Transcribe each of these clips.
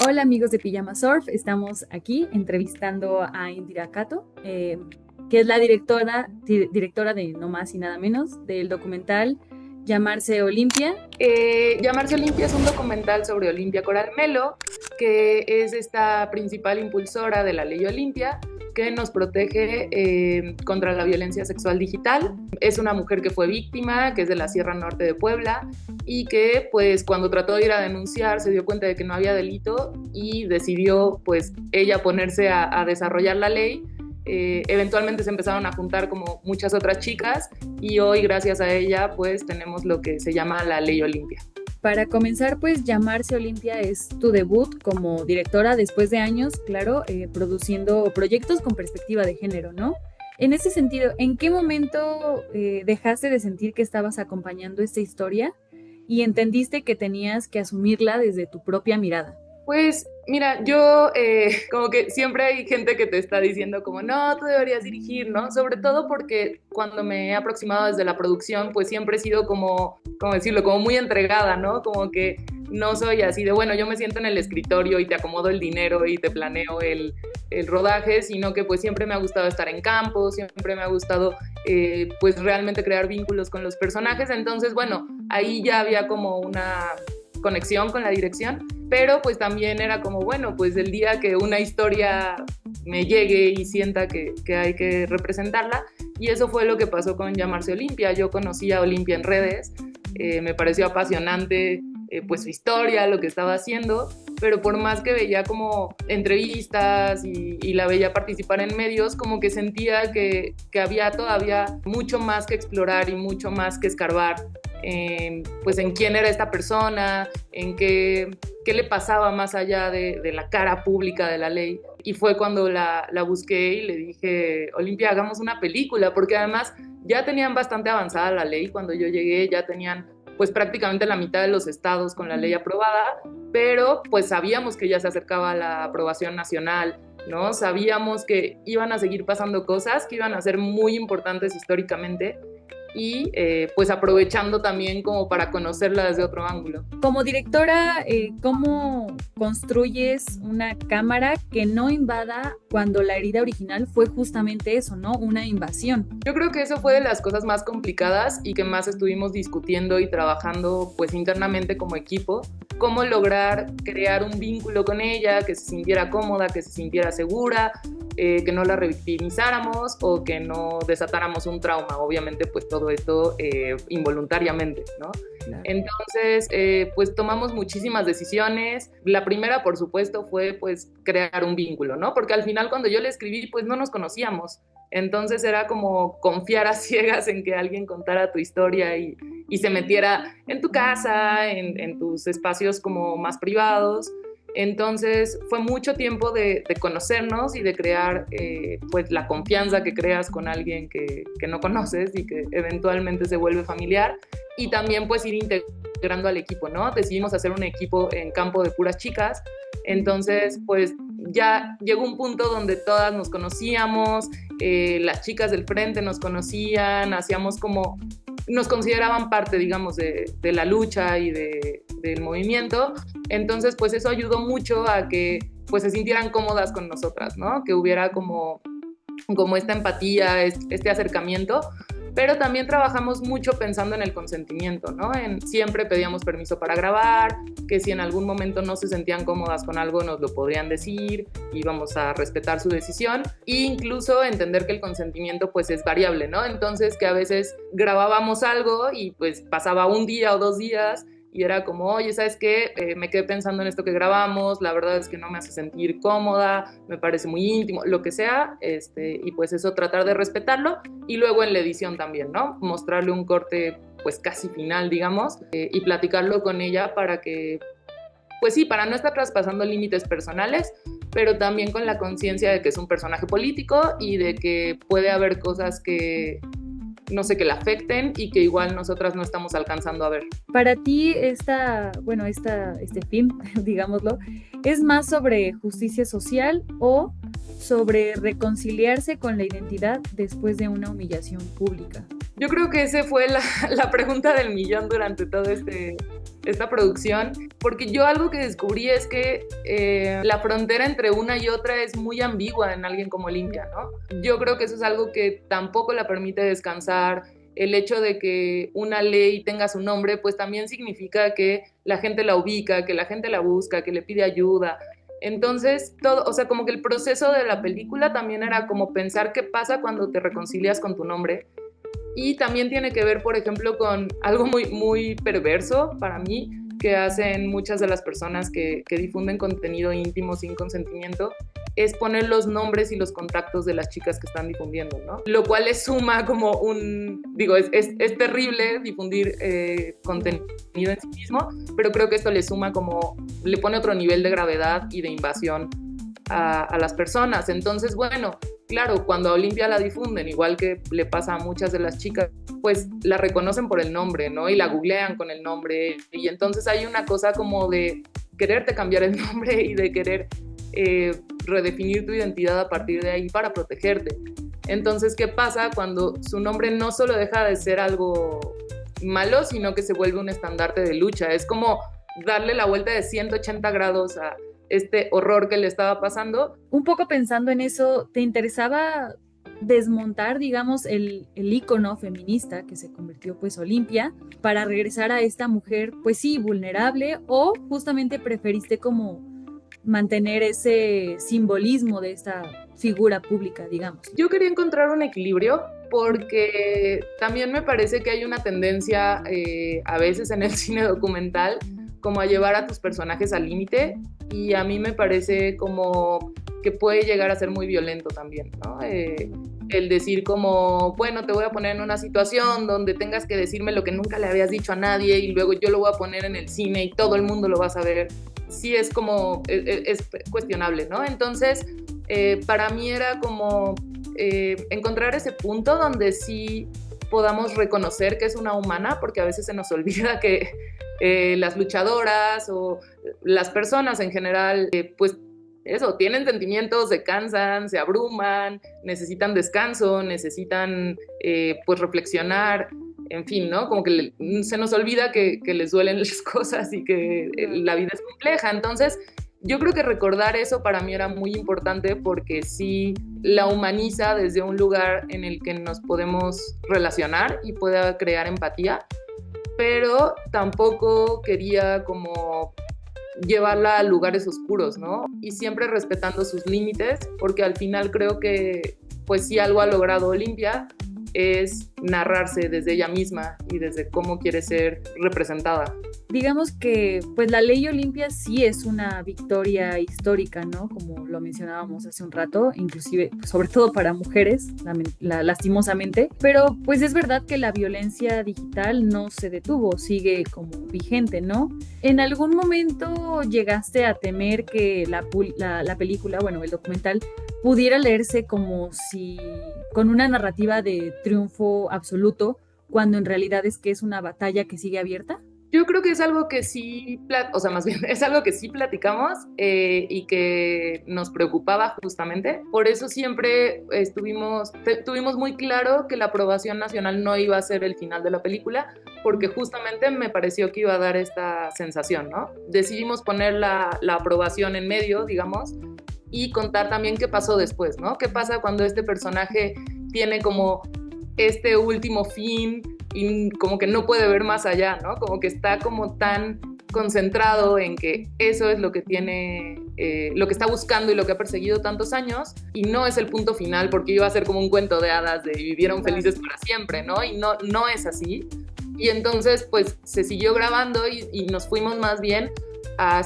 Hola amigos de Pijama Surf, estamos aquí entrevistando a Indira Cato, que es la directora de No Más y Nada Menos del documental Llamarse Olimpia. Llamarse Olimpia es un documental sobre Olimpia Coral Melo, que es esta principal impulsora de la ley Olimpia, que nos protege contra la violencia sexual digital. Es una mujer que fue víctima, que es de la Sierra Norte de Puebla, y que pues cuando trató de ir a denunciar se dio cuenta de que no había delito y decidió pues ella ponerse a desarrollar la ley. Eventualmente se empezaron a juntar como muchas otras chicas y hoy gracias a ella pues tenemos lo que se llama la Ley Olimpia. Para comenzar, pues Llamarse Olimpia es tu debut como directora después de años, claro, produciendo proyectos con perspectiva de género, ¿no? En ese sentido, ¿en qué momento dejaste de sentir que estabas acompañando esta historia y entendiste que tenías que asumirla desde tu propia mirada? Pues mira, yo como que siempre hay gente que te está diciendo como, no, tú deberías dirigir, ¿no? Sobre todo porque cuando me he aproximado desde la producción, pues siempre he sido como decirlo, como muy entregada, ¿no? Como que no soy así de, bueno, yo me siento en el escritorio y te acomodo el dinero y te planeo el rodaje, sino que pues siempre me ha gustado estar en campo, siempre me ha gustado pues realmente crear vínculos con los personajes. Entonces, bueno, ahí ya había como una conexión con la dirección, pero pues también era como, bueno, pues el día que una historia me llegue y sienta que hay que representarla, y eso fue lo que pasó con Llamarse Olimpia. Yo conocí a Olimpia en redes, me pareció apasionante pues su historia, lo que estaba haciendo, pero por más que veía como entrevistas y la veía participar en medios, como que sentía que había todavía mucho más que explorar y mucho más que escarbar pues en quién era esta persona, en qué le pasaba más allá de la cara pública de la ley. Y fue cuando la busqué y le dije, Olimpia, hagamos una película, porque además ya tenían bastante avanzada la ley. Cuando yo llegué ya tenían pues prácticamente la mitad de los estados con la ley aprobada, pero pues sabíamos que ya se acercaba la aprobación nacional, ¿no? Sabíamos que iban a seguir pasando cosas que iban a ser muy importantes históricamente y pues aprovechando también como para conocerla desde otro ángulo. Como directora, ¿cómo construyes una cámara que no invada cuando la herida original fue justamente eso, ¿no? Una invasión. Yo creo que eso fue de las cosas más complicadas y que más estuvimos discutiendo y trabajando pues internamente como equipo, cómo lograr crear un vínculo con ella, que se sintiera cómoda, que se sintiera segura, que no la revictimizáramos o que no desatáramos un trauma. Obviamente pues todo esto involuntariamente, ¿no? Claro. Entonces, pues tomamos muchísimas decisiones. La primera, por supuesto, fue pues crear un vínculo, ¿no? Porque al final cuando yo le escribí, pues no nos conocíamos. Entonces era como confiar a ciegas en que alguien contara tu historia y se metiera en tu casa, en tus espacios como más privados. Entonces fue mucho tiempo de conocernos y de crear pues la confianza que creas con alguien que no conoces y que eventualmente se vuelve familiar, y también pues ir integrando al equipo, ¿no? Decidimos hacer un equipo en campo de puras chicas, entonces pues ya llegó un punto donde todas nos conocíamos, las chicas del frente nos conocían, hacíamos como, nos consideraban parte, digamos, de la lucha y del movimiento. Entonces, pues eso ayudó mucho a que pues se sintieran cómodas con nosotras, ¿no? Que hubiera como esta empatía, este acercamiento, pero también trabajamos mucho pensando en el consentimiento, ¿no? Siempre pedíamos permiso para grabar, que si en algún momento no se sentían cómodas con algo nos lo podrían decir, íbamos a respetar su decisión, e incluso entender que el consentimiento pues es variable, ¿no? Entonces que a veces grabábamos algo y pues pasaba un día o 2 días y era como, oye, ¿sabes qué? Me quedé pensando en esto que grabamos, la verdad es que no me hace sentir cómoda, me parece muy íntimo, lo que sea, y pues eso tratar de respetarlo, y luego en la edición también, ¿no? Mostrarle un corte pues casi final, digamos, y platicarlo con ella para que, pues sí, para no estar traspasando límites personales, pero también con la conciencia de que es un personaje político y de que puede haber cosas que no sé, que la afecten y que igual nosotras no estamos alcanzando a ver. Para ti, este film, digámoslo, ¿es más sobre justicia social o sobre reconciliarse con la identidad después de una humillación pública? Yo creo que esa fue la pregunta del millón durante toda esta producción, porque yo algo que descubrí es que la frontera entre una y otra es muy ambigua en alguien como Olimpia, ¿no? Yo creo que eso es algo que tampoco la permite descansar. El hecho de que una ley tenga su nombre, pues también significa que la gente la ubica, que la gente la busca, que le pide ayuda. Entonces, todo, o sea, como que el proceso de la película también era como pensar qué pasa cuando te reconcilias con tu nombre. Y también tiene que ver, por ejemplo, con algo muy, muy perverso para mí, que hacen muchas de las personas que difunden contenido íntimo sin consentimiento, es poner los nombres y los contactos de las chicas que están difundiendo, ¿no? Lo cual le suma como es terrible difundir contenido en sí mismo, pero creo que esto le suma como, le pone otro nivel de gravedad y de invasión a las personas. Entonces, bueno, claro, cuando a Olimpia la difunden, igual que le pasa a muchas de las chicas, pues la reconocen por el nombre, ¿no? Y la googlean con el nombre. Y entonces hay una cosa como de quererte cambiar el nombre y de querer redefinir tu identidad a partir de ahí para protegerte. Entonces, ¿qué pasa cuando su nombre no solo deja de ser algo malo, sino que se vuelve un estandarte de lucha? Es como darle la vuelta de 180 grados a este horror que le estaba pasando. Un poco pensando en eso, ¿te interesaba desmontar, digamos, el ícono feminista que se convirtió pues Olimpia para regresar a esta mujer pues sí, vulnerable, o justamente preferiste como mantener ese simbolismo de esta figura pública, digamos? Yo quería encontrar un equilibrio porque también me parece que hay una tendencia a veces en el cine documental como a llevar a tus personajes al límite, y a mí me parece como que puede llegar a ser muy violento también, ¿no? El decir como, bueno, te voy a poner en una situación donde tengas que decirme lo que nunca le habías dicho a nadie y luego yo lo voy a poner en el cine y todo el mundo lo va a saber. Sí es como, es cuestionable, ¿no? Entonces, para mí era como encontrar ese punto donde sí podamos reconocer que es una humana, porque a veces se nos olvida que las luchadoras o las personas en general, pues eso, tienen sentimientos, se cansan, se abruman, necesitan descanso, necesitan pues reflexionar, en fin, ¿no? Como que se nos olvida que les duelen las cosas y que la vida es compleja. Entonces, yo creo que recordar eso para mí era muy importante porque sí la humaniza desde un lugar en el que nos podemos relacionar y pueda crear empatía, pero tampoco quería como llevarla a lugares oscuros, ¿no? Y siempre respetando sus límites, porque al final creo que pues si algo ha logrado Olimpia es narrarse desde ella misma y desde cómo quiere ser representada. Digamos que pues la ley Olimpia sí es una victoria histórica, ¿no? Como lo mencionábamos hace un rato, inclusive sobre todo para mujeres, lastimosamente, pero pues es verdad que la violencia digital no se detuvo, sigue como vigente, ¿no? ¿En algún momento llegaste a temer que la película, bueno, el documental, pudiera leerse como si con una narrativa de triunfo absoluto, cuando en realidad es que es una batalla que sigue abierta? Yo creo que es algo que sí, o sea, más bien es algo que sí platicamos y que nos preocupaba justamente. Por eso siempre tuvimos muy claro que la aprobación nacional no iba a ser el final de la película, porque justamente me pareció que iba a dar esta sensación, ¿no? Decidimos poner la aprobación en medio, digamos, y contar también qué pasó después, ¿no? ¿Qué pasa cuando este personaje tiene como este último fin y como que no puede ver más allá, ¿no? Como que está como tan concentrado en que eso es lo que tiene, lo que está buscando y lo que ha perseguido tantos años, y no es el punto final porque iba a ser como un cuento de hadas de vivieron felices para siempre, ¿no? Y no es así. Y entonces pues se siguió grabando y nos fuimos más bien a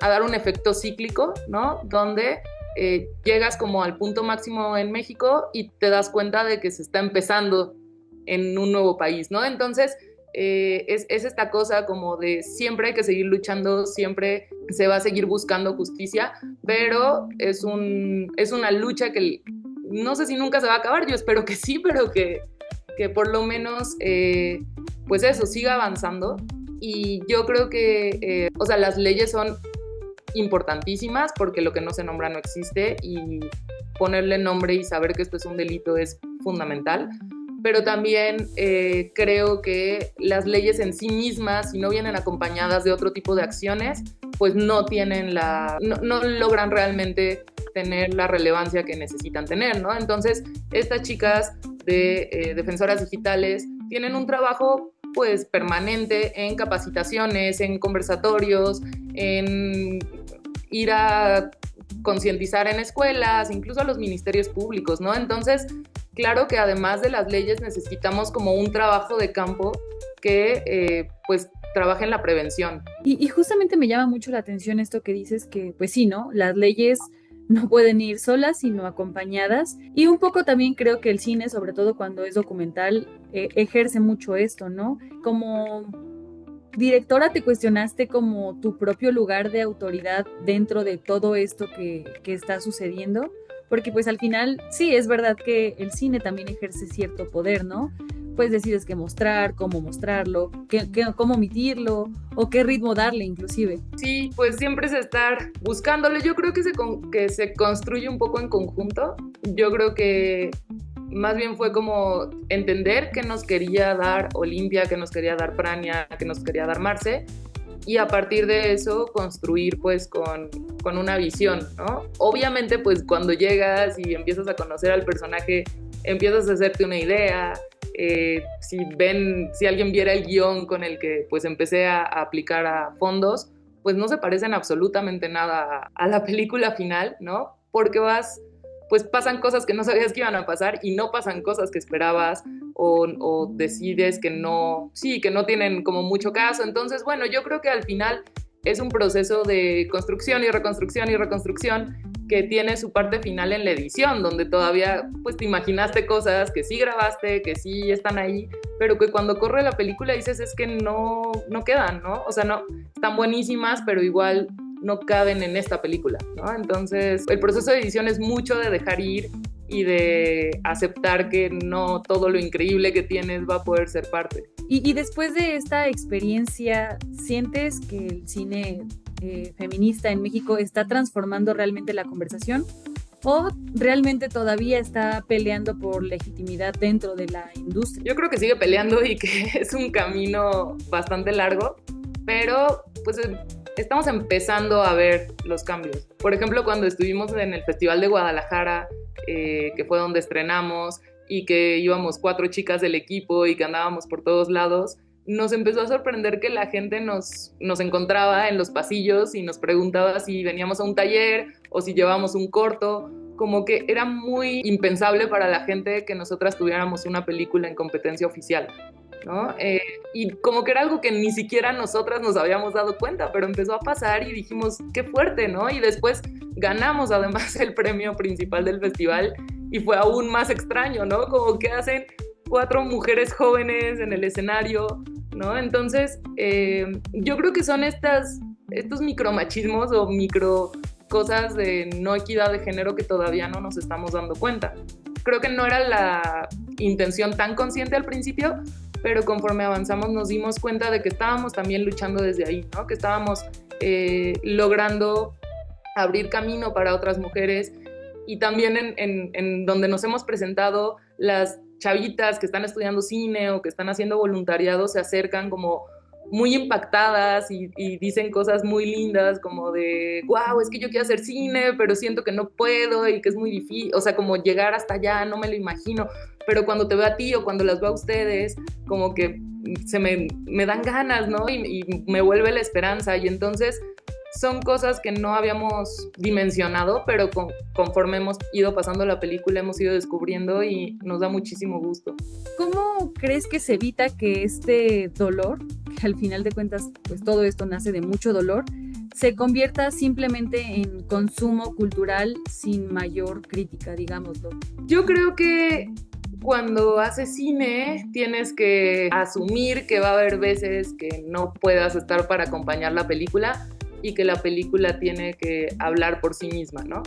dar un efecto cíclico, ¿no? Donde llegas como al punto máximo en México y te das cuenta de que se está empezando en un nuevo país, ¿no? Entonces, es esta cosa como de siempre hay que seguir luchando, siempre se va a seguir buscando justicia, pero es una lucha que no sé si nunca se va a acabar, yo espero que sí, pero que por lo menos, pues eso, siga avanzando. Y yo creo que, o sea, las leyes son importantísimas porque lo que no se nombra no existe y ponerle nombre y saber que esto es un delito es fundamental, pero también creo que las leyes en sí mismas, si no vienen acompañadas de otro tipo de acciones, pues no logran realmente tener la relevancia que necesitan tener, ¿no? Entonces, estas chicas de defensoras digitales tienen un trabajo pues permanente en capacitaciones, en conversatorios, en ir a concientizar en escuelas, incluso a los ministerios públicos, ¿no? Entonces, claro que además de las leyes necesitamos como un trabajo de campo que pues trabaje en la prevención. Y justamente me llama mucho la atención esto que dices que, pues sí, ¿no? Las leyes no pueden ir solas, sino acompañadas. Y un poco también creo que el cine, sobre todo cuando es documental, ejerce mucho esto, ¿no? Como directora, ¿te cuestionaste como tu propio lugar de autoridad dentro de todo esto que está sucediendo? Porque pues al final, sí, es verdad que el cine también ejerce cierto poder, ¿no? Pues decides qué mostrar, cómo mostrarlo, cómo omitirlo o qué ritmo darle inclusive. Sí, pues siempre es estar buscándolo. Yo creo que se construye un poco en conjunto. Yo creo que más bien fue como entender qué nos quería dar Olimpia, qué nos quería dar Prania, qué nos quería dar Marce, y a partir de eso construir pues con una visión, ¿no? Obviamente pues cuando llegas y empiezas a conocer al personaje, empiezas a hacerte una idea. Si alguien viera el guión con el que pues empecé a aplicar a fondos, pues no se parecen absolutamente nada a la película final, ¿no? Porque pues pasan cosas que no sabías que iban a pasar y no pasan cosas que esperabas o decides que no tienen como mucho caso. Entonces, bueno, yo creo que al final es un proceso de construcción y reconstrucción y reconstrucción que tiene su parte final en la edición, donde todavía pues te imaginaste cosas que sí grabaste, que sí están ahí, pero que cuando corre la película dices es que no quedan, ¿no? O sea, no, están buenísimas, pero igual no caben en esta película, ¿no? Entonces, el proceso de edición es mucho de dejar ir y de aceptar que no todo lo increíble que tienes va a poder ser parte. Y después de esta experiencia, ¿sientes que el cine feminista en México está transformando realmente la conversación? ¿O realmente todavía está peleando por legitimidad dentro de la industria? Yo creo que sigue peleando y que es un camino bastante largo, pero pues estamos empezando a ver los cambios. Por ejemplo, cuando estuvimos en el Festival de Guadalajara, que fue donde estrenamos, y que íbamos 4 chicas del equipo y que andábamos por todos lados, nos empezó a sorprender que la gente nos encontraba en los pasillos y nos preguntaba si veníamos a un taller o si llevábamos un corto, como que era muy impensable para la gente que nosotras tuviéramos una película en competencia oficial, ¿no? Y como que era algo que ni siquiera nosotras nos habíamos dado cuenta, pero empezó a pasar y dijimos, qué fuerte, ¿no? Y después ganamos además el premio principal del festival y fue aún más extraño, ¿no? Como que hacen 4 mujeres jóvenes en el escenario, ¿no? Entonces, yo creo que son estos micromachismos o micro cosas de no equidad de género que todavía no nos estamos dando cuenta. Creo que no era la intención tan consciente al principio, pero conforme avanzamos nos dimos cuenta de que estábamos también luchando desde ahí, ¿no? Que estábamos logrando abrir camino para otras mujeres y también en donde nos hemos presentado, las chavitas que están estudiando cine o que están haciendo voluntariado se acercan como muy impactadas y dicen cosas muy lindas como de, wow, es que yo quiero hacer cine, pero siento que no puedo y que es muy difícil, o sea, como llegar hasta allá, no me lo imagino, pero cuando te veo a ti o cuando las veo a ustedes, como que me dan ganas, ¿no? Y me vuelve la esperanza y entonces son cosas que no habíamos dimensionado, pero conforme hemos ido pasando la película hemos ido descubriendo y nos da muchísimo gusto. ¿Cómo crees que se evita que este dolor, que al final de cuentas pues todo esto nace de mucho dolor, se convierta simplemente en consumo cultural sin mayor crítica, digámoslo? Yo creo que cuando haces cine tienes que asumir que va a haber veces que no puedas estar para acompañar la película y que la película tiene que hablar por sí misma, ¿no?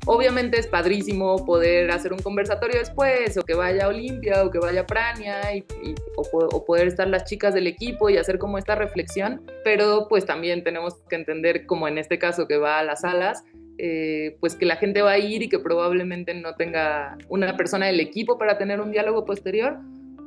Obviamente es padrísimo poder hacer un conversatorio después, o que vaya Olimpia, o que vaya Prania, o poder estar las chicas del equipo y hacer como esta reflexión, pero pues también tenemos que entender, como en este caso que va a las salas, pues que la gente va a ir y que probablemente no tenga una persona del equipo para tener un diálogo posterior,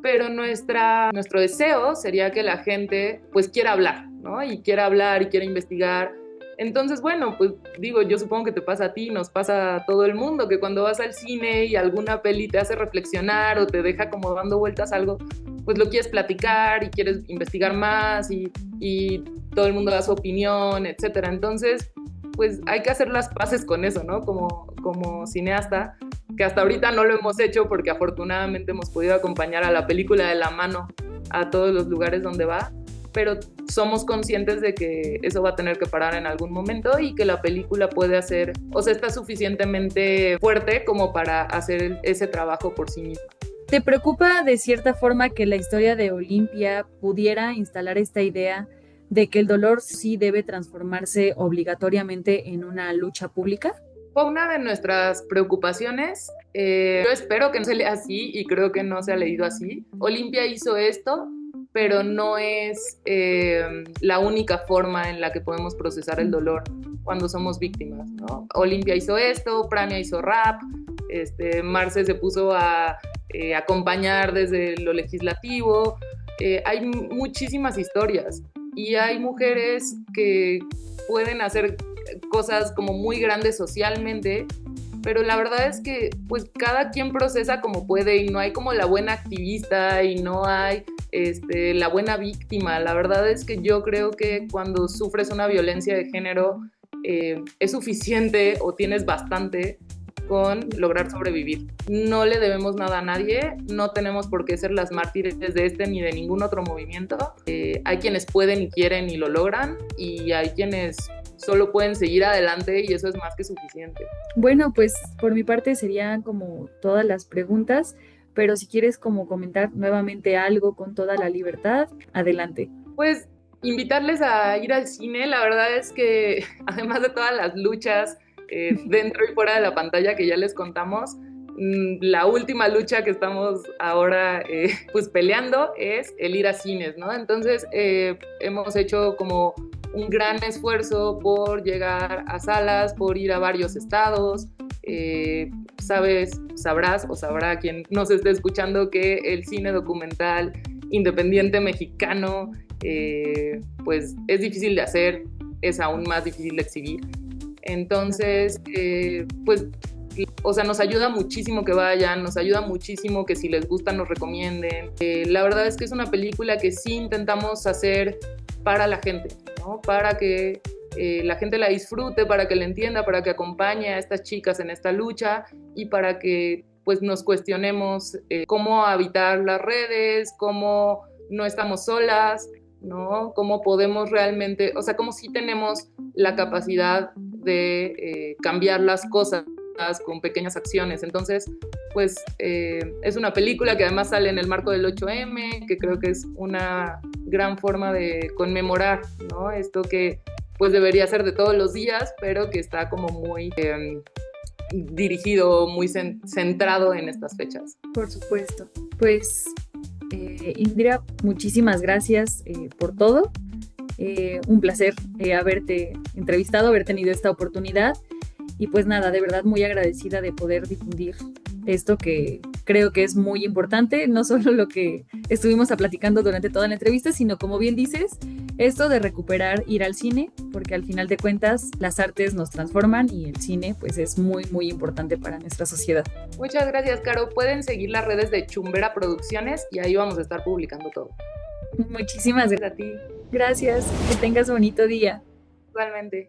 pero nuestro deseo sería que la gente pues quiera hablar, ¿no? Y quiera hablar y quiera investigar. Entonces, bueno, pues digo, yo supongo que te pasa a ti, nos pasa a todo el mundo, que cuando vas al cine y alguna peli te hace reflexionar o te deja como dando vueltas a algo, pues lo quieres platicar y quieres investigar más y todo el mundo da su opinión, etcétera. Entonces, pues hay que hacer las paces con eso, ¿no? Como cineasta, que hasta ahorita no lo hemos hecho porque afortunadamente hemos podido acompañar a la película de la mano a todos los lugares donde va, pero somos conscientes de que eso va a tener que parar en algún momento y que la película puede hacer, o sea, está suficientemente fuerte como para hacer ese trabajo por sí misma. ¿Te preocupa de cierta forma que la historia de Olimpia pudiera instalar esta idea de que el dolor sí debe transformarse obligatoriamente en una lucha pública? Fue una de nuestras preocupaciones. Yo espero que no se lea así y creo que no se ha leído así. Olimpia hizo esto, pero no es la única forma en la que podemos procesar el dolor cuando somos víctimas, ¿no? Olimpia hizo esto, Prania hizo rap, Marce se puso a acompañar desde lo legislativo. Hay muchísimas historias y hay mujeres que pueden hacer cosas como muy grandes socialmente, pero la verdad es que pues cada quien procesa como puede y no hay como la buena activista y no hay la buena víctima. La verdad es que yo creo que cuando sufres una violencia de género es suficiente o tienes bastante con lograr sobrevivir. No le debemos nada a nadie, no tenemos por qué ser las mártires de este ni de ningún otro movimiento. Hay quienes pueden y quieren y lo logran, y hay quienes solo pueden seguir adelante y eso es más que suficiente. Bueno, pues por mi parte serían como todas las preguntas, pero si quieres como comentar nuevamente algo con toda la libertad, adelante. Pues invitarles a ir al cine. La verdad es que además de todas las luchas dentro y fuera de la pantalla que ya les contamos, la última lucha que estamos ahora pues peleando es el ir a cines, ¿no? Entonces hemos hecho como un gran esfuerzo por llegar a salas, por ir a varios estados. Sabrás o sabrá quien nos esté escuchando que el cine documental independiente mexicano pues es difícil de hacer, es aún más difícil de exhibir. Entonces, pues, o sea, nos ayuda muchísimo que vayan, nos ayuda muchísimo que si les gusta nos recomienden. La verdad es que es una película que sí intentamos hacer para la gente, ¿no? Para que la gente la disfrute, para que la entienda, para que acompañe a estas chicas en esta lucha y para que pues nos cuestionemos cómo habitar las redes, cómo no estamos solas, ¿no? Cómo podemos realmente, o sea, cómo sí tenemos la capacidad de cambiar las cosas con pequeñas acciones. Entonces, pues es una película que además sale en el marco del 8M, que creo que es una gran forma de conmemorar, ¿no? Esto que pues debería ser de todos los días, pero que está como muy dirigido, muy centrado en estas fechas. Por supuesto. Pues, Indira, muchísimas gracias por todo. Un placer haberte entrevistado, haber tenido esta oportunidad. Y pues nada, de verdad muy agradecida de poder difundir esto que creo que es muy importante, no solo lo que estuvimos platicando durante toda la entrevista, sino como bien dices, esto de recuperar ir al cine, porque al final de cuentas las artes nos transforman y el cine pues es muy, muy importante para nuestra sociedad. Muchas gracias, Caro. Pueden seguir las redes de Chumbera Producciones y ahí vamos a estar publicando todo. Muchísimas gracias a ti. Gracias, que tengas bonito día. Igualmente.